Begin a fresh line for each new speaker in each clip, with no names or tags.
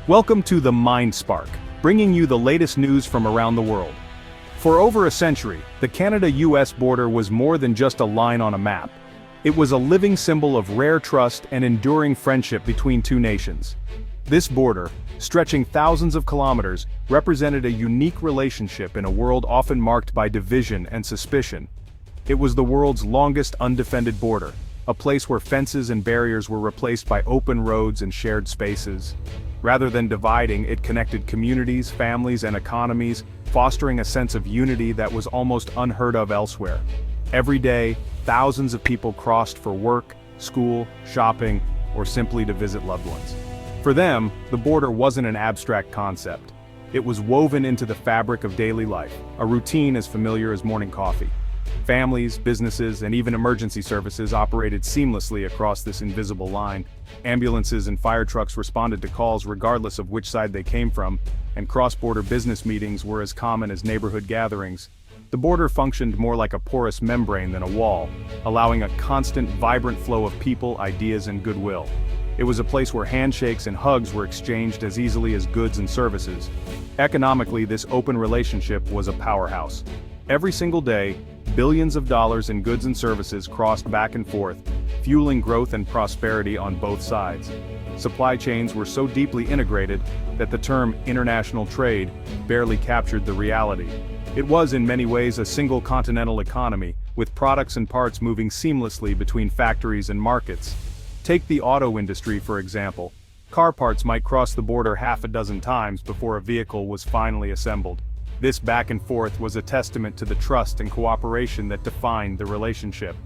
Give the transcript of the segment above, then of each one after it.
Welcome to the Mind Spark, bringing you the latest news from around the world. For over a century, the Canada-US border was more than just a line on a map. It was a living symbol of rare trust and enduring friendship between two nations. This border, stretching thousands of kilometers, represented a unique relationship in a world often marked by division and suspicion. It was the world's longest undefended border, a place where fences and barriers were replaced by open roads and shared spaces. Rather than dividing, it connected communities, families, and economies, fostering a sense of unity that was almost unheard of elsewhere. Every day, thousands of people crossed for work, school, shopping, or simply to visit loved ones. For them, the border wasn't an abstract concept. It was woven into the fabric of daily life, a routine as familiar as morning coffee. Families, businesses, and even emergency services operated seamlessly across this invisible line. Ambulances and fire trucks responded to calls regardless of which side they came from, and cross-border business meetings were as common as neighborhood gatherings. The border functioned more like a porous membrane than a wall, allowing a constant, vibrant flow of people, ideas, and goodwill. It was a place where handshakes and hugs were exchanged as easily as goods and services. Economically, this open relationship was a powerhouse. Every single day, billions of dollars in goods and services crossed back and forth, fueling growth and prosperity on both sides. Supply chains were so deeply integrated that the term international trade barely captured the reality. It was in many ways a single continental economy, with products and parts moving seamlessly between factories and markets. Take the auto industry, for example. Car parts might cross the border half a dozen times before a vehicle was finally assembled. This back and forth was a testament to the trust and cooperation that defined the relationship.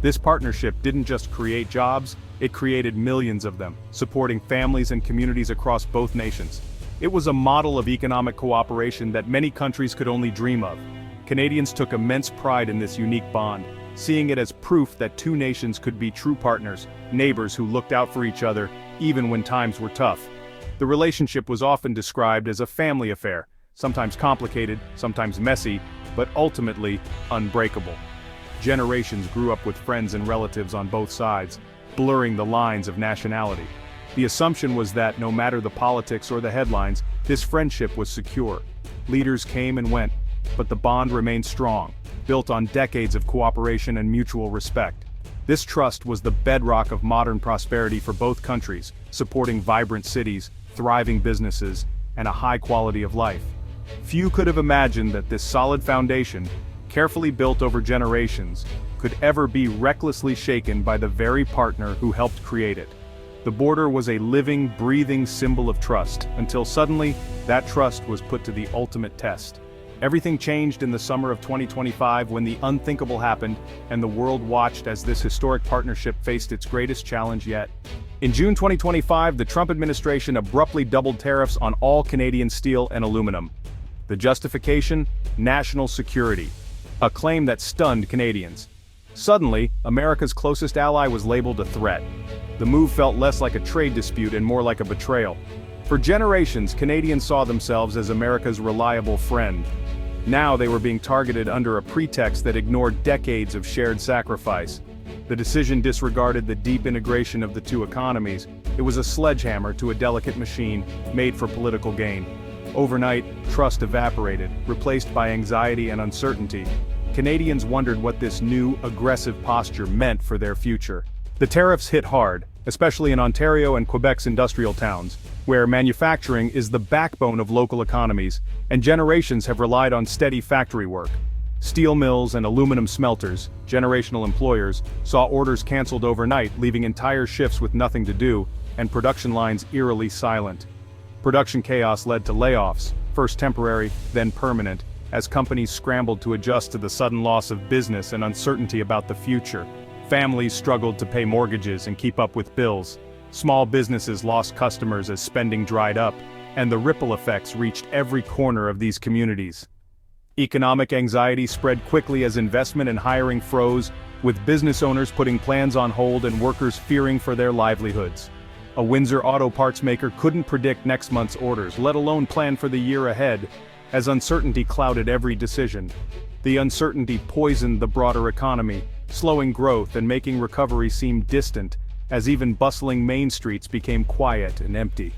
This partnership didn't just create jobs, it created millions of them, supporting families and communities across both nations. It was a model of economic cooperation that many countries could only dream of. Canadians took immense pride in this unique bond, seeing it as proof that two nations could be true partners, neighbors who looked out for each other, even when times were tough. The relationship was often described as a family affair, sometimes complicated, sometimes messy, but ultimately unbreakable. Generations grew up with friends and relatives on both sides, blurring the lines of nationality. The assumption was that no matter the politics or the headlines, this friendship was secure. Leaders came and went, but the bond remained strong, built on decades of cooperation and mutual respect. This trust was the bedrock of modern prosperity for both countries, supporting vibrant cities, thriving businesses, and a high quality of life. Few could have imagined that this solid foundation, carefully built over generations, could ever be recklessly shaken by the very partner who helped create it. The border was a living, breathing symbol of trust, until suddenly, that trust was put to the ultimate test. Everything changed in the summer of 2025 when the unthinkable happened, and the world watched as this historic partnership faced its greatest challenge yet. In June 2025, the Trump administration abruptly doubled tariffs on all Canadian steel and aluminum. The justification? National security. A claim that stunned Canadians. Suddenly, America's closest ally was labeled a threat. The move felt less like a trade dispute and more like a betrayal. For generations, Canadians saw themselves as America's reliable friend. Now they were being targeted under a pretext that ignored decades of shared sacrifice. The decision disregarded the deep integration of the two economies. It was a sledgehammer to a delicate machine, made for political gain. Overnight, trust evaporated, replaced by anxiety and uncertainty. Canadians wondered what this new, aggressive posture meant for their future. The tariffs hit hard, especially in Ontario and Quebec's industrial towns, where manufacturing is the backbone of local economies, and generations have relied on steady factory work. Steel mills and aluminum smelters, generational employers, saw orders canceled overnight, leaving entire shifts with nothing to do, and production lines eerily silent. Production chaos led to layoffs, first temporary, then permanent, as companies scrambled to adjust to the sudden loss of business and uncertainty about the future. Families struggled to pay mortgages and keep up with bills. Small businesses lost customers as spending dried up, and the ripple effects reached every corner of these communities. Economic anxiety spread quickly as investment and hiring froze, with business owners putting plans on hold and workers fearing for their livelihoods. A Windsor auto parts maker couldn't predict next month's orders, let alone plan for the year ahead, as uncertainty clouded every decision. The uncertainty poisoned the broader economy, slowing growth and making recovery seem distant, as even bustling main streets became quiet and empty.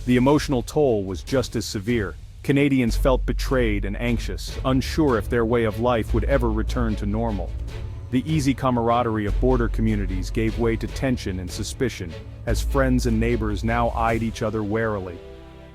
The emotional toll was just as severe. Canadians felt betrayed and anxious, unsure if their way of life would ever return to normal. The easy camaraderie of border communities gave way to tension and suspicion, as friends and neighbors now eyed each other warily.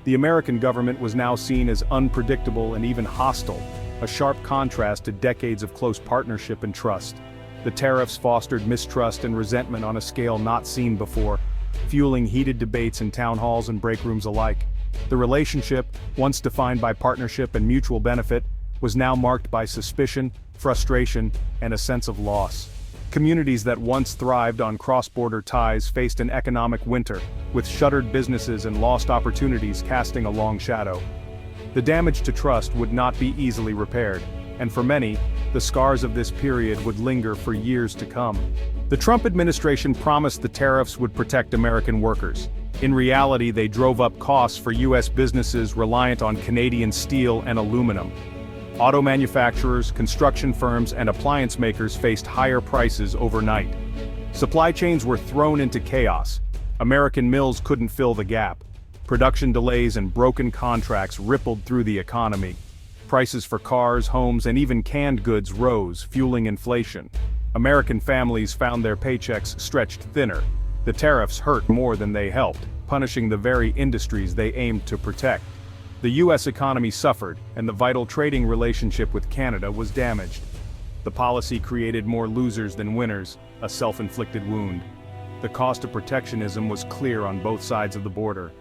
The American government was now seen as unpredictable and even hostile, a sharp contrast to decades of close partnership and trust. The tariffs fostered mistrust and resentment on a scale not seen before, fueling heated debates in town halls and break rooms alike. The relationship, once defined by partnership and mutual benefit, was now marked by suspicion, frustration, and a sense of loss. Communities that once thrived on cross-border ties faced an economic winter, with shuttered businesses and lost opportunities casting a long shadow. The damage to trust would not be easily repaired, and for many, the scars of this period would linger for years to come. The Trump administration promised the tariffs would protect American workers. In reality, they drove up costs for U.S. businesses reliant on Canadian steel and aluminum. Auto manufacturers, construction firms, and appliance makers faced higher prices overnight. Supply chains were thrown into chaos. American mills couldn't fill the gap. Production delays and broken contracts rippled through the economy. Prices for cars, homes, and even canned goods rose, fueling inflation. American families found their paychecks stretched thinner. The tariffs hurt more than they helped, punishing the very industries they aimed to protect. The U.S. economy suffered, and the vital trading relationship with Canada was damaged. The policy created more losers than winners, a self-inflicted wound. The cost of protectionism was clear on both sides of the border.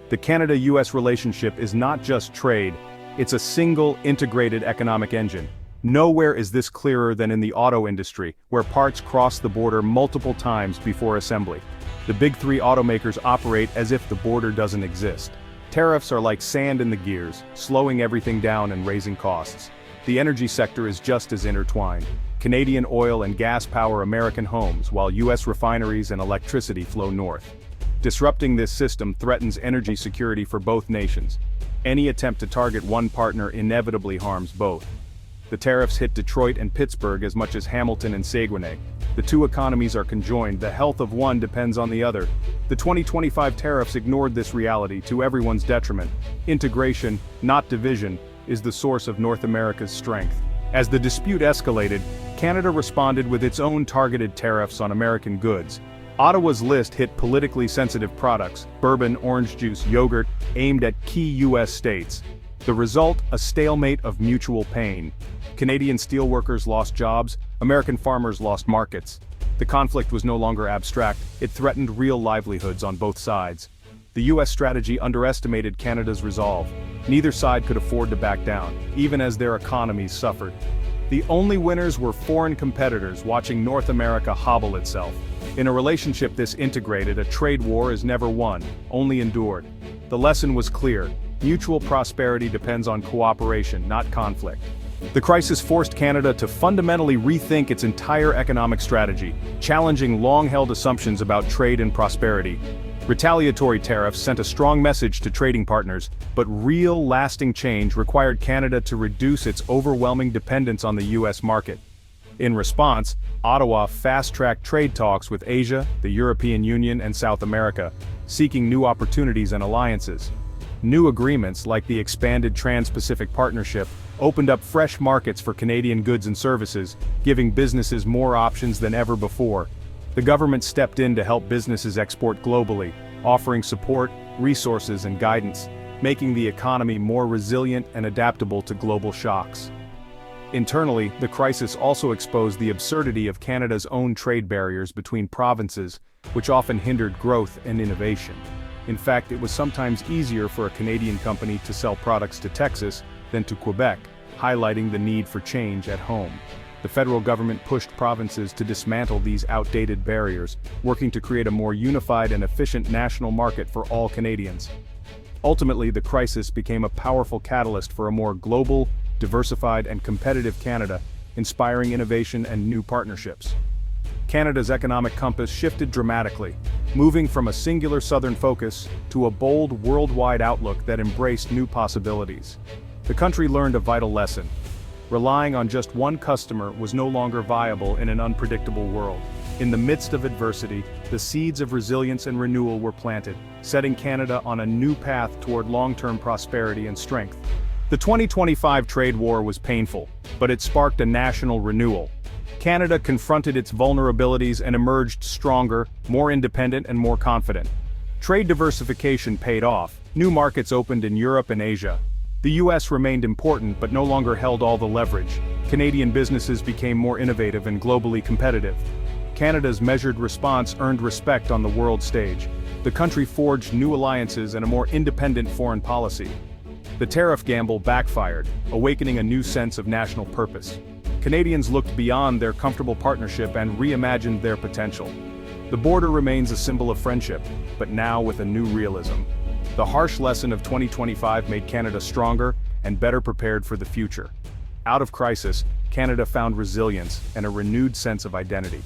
The Canada-U.S. relationship is not just trade, it's a single, integrated economic engine. Nowhere is this clearer than in the auto industry, where parts cross the border multiple times before assembly. The big three automakers operate as if the border doesn't exist. Tariffs are like sand in the gears, slowing everything down and raising costs. The energy sector is just as intertwined. Canadian oil and gas power American homes, while U.S. refineries and electricity flow north. Disrupting this system threatens energy security for both nations. Any attempt to target one partner inevitably harms both. The tariffs hit Detroit and Pittsburgh as much as Hamilton and Saguenay. The two economies are conjoined, the health of one depends on the other. The 2025 tariffs ignored this reality to everyone's detriment. Integration, not division, is the source of North America's strength. As the dispute escalated, Canada responded with its own targeted tariffs on American goods. Ottawa's list hit politically sensitive products, bourbon, orange juice, yogurt, aimed at key U.S. states. The result, a stalemate of mutual pain. Canadian steelworkers lost jobs, American farmers lost markets. The conflict was no longer abstract, it threatened real livelihoods on both sides. The U.S. strategy underestimated Canada's resolve. Neither side could afford to back down, even as their economies suffered. The only winners were foreign competitors watching North America hobble itself. In a relationship this integrated, a trade war is never won, only endured. The lesson was clear: mutual prosperity depends on cooperation, not conflict. The crisis forced Canada to fundamentally rethink its entire economic strategy, challenging long-held assumptions about trade and prosperity. Retaliatory tariffs sent a strong message to trading partners, but real, lasting change required Canada to reduce its overwhelming dependence on the U.S. market. In response, Ottawa fast-tracked trade talks with Asia, the European Union, and South America, seeking new opportunities and alliances. New agreements, like the expanded Trans-Pacific Partnership, opened up fresh markets for Canadian goods and services, giving businesses more options than ever before. The government stepped in to help businesses export globally, offering support, resources, and guidance, making the economy more resilient and adaptable to global shocks. Internally, the crisis also exposed the absurdity of Canada's own trade barriers between provinces, which often hindered growth and innovation. In fact, it was sometimes easier for a Canadian company to sell products to Texas than to Quebec, highlighting the need for change at home. The federal government pushed provinces to dismantle these outdated barriers, working to create a more unified and efficient national market for all Canadians. Ultimately, the crisis became a powerful catalyst for a more global, diversified, and competitive Canada, inspiring innovation and new partnerships. Canada's economic compass shifted dramatically, moving from a singular southern focus to a bold worldwide outlook that embraced new possibilities. The country learned a vital lesson. Relying on just one customer was no longer viable in an unpredictable world. In the midst of adversity, the seeds of resilience and renewal were planted, setting Canada on a new path toward long-term prosperity and strength. The 2025 trade war was painful, but it sparked a national renewal. Canada confronted its vulnerabilities and emerged stronger, more independent and more confident. Trade diversification paid off. New markets opened in Europe and Asia. The US remained important but no longer held all the leverage. Canadian businesses became more innovative and globally competitive. Canada's measured response earned respect on the world stage. The country forged new alliances and a more independent foreign policy. The tariff gamble backfired, awakening a new sense of national purpose. Canadians looked beyond their comfortable partnership and reimagined their potential. The border remains a symbol of friendship, but now with a new realism. The harsh lesson of 2025 made Canada stronger and better prepared for the future. Out of crisis, Canada found resilience and a renewed sense of identity.